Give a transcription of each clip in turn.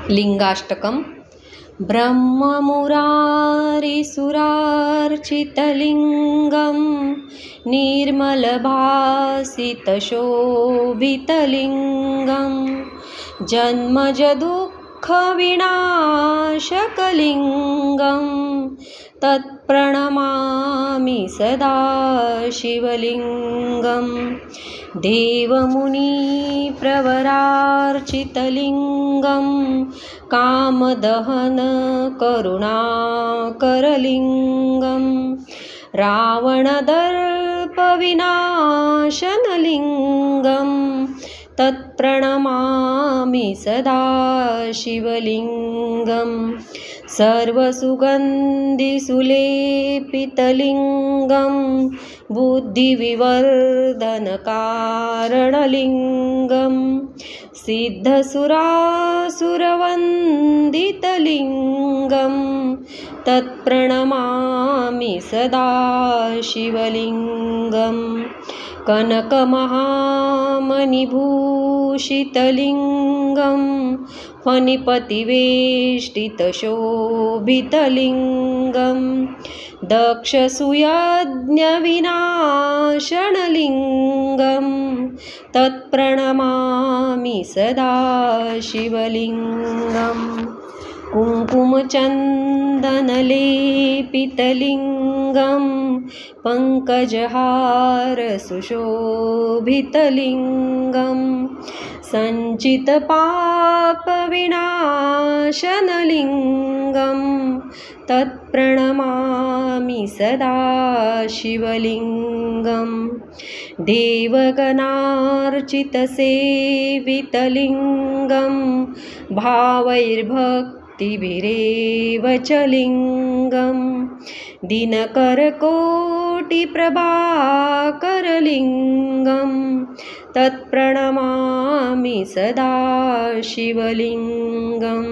लिंगाष्टकम् ब्रह्ममुरारिसुरार्चितलिङ्गं निर्मलभासितशोभितलिङ्गं जन्मजदुःखविनाशकलिङ्गं तत्प्रणमामि सदा शिवलिङ्गं देवमुनिप्रवरार्चितलिङ्गं कामदहनकरुणाकरलिङ्गं रावणदर्पविनाशनलिङ्गं तत्प्रणमामि सदा शिवलिङ्गं सर्वसुगन्धिसुलेपितलिङ्गं बुद्धिविवर्धनकारणलिङ्गं सिद्धसुरासुरवन्दितलिङ्गं तत्प्रणमामि सदा शिवलिङ्गं कनकमहामणिभूषितलिङ्गं फणिपतिवेष्टितशोभितलिङ्गं दक्षसूयज्ञविनाशनलिङ्गं तत्प्रणमामि सदा शिवलिङ्गं कुङ्कुमचन्दनलेपितलिङ्गं पङ्कजहारसुशोभितलिङ्गं सञ्चितपापविनाशनलिङ्गं तत्प्रणमामि सदा शिवलिङ्गं देवगणार्चितसेवितलिङ्गं भावैर्भक्तिभिरेव च लिङ्गं दिनकरकोटिप्रभाकरलिङ्गं तत्प्रणमामि सदा शिवलिङ्गम्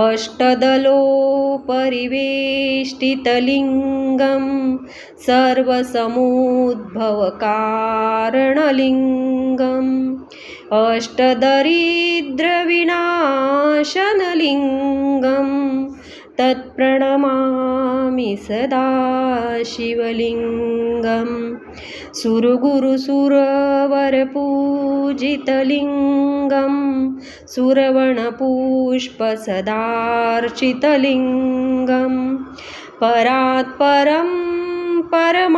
अष्टदलोपरिवेष्टितलिङ्गं सर्वसमुद्भवकारणलिङ्गम् अष्टदरिद्रविनाशनलिङ्गं तत्प्रणमामि सदा शिवलिङ्गं सुरगुरुसुरवरपूजितलिङ्गं सुरवणपुष्पसदार्चितलिङ्गं परात्परं परमात्मकलिङ्गं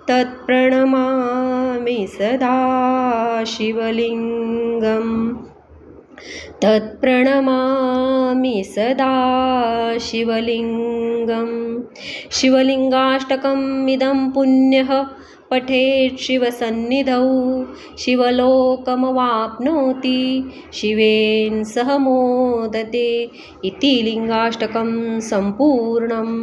तत्प्रणमामि सदा शिवलिङ्गं तत्प्रणमामि सदा शिवलिङ्गं शिवलिङ्गाष्टकम् इदं पुण्यः पठेत् शिवसन्निधौ शिवलोकमवाप्नोति शिवेन सह मोदते इति लिङ्गाष्टकं सम्पूर्णम्।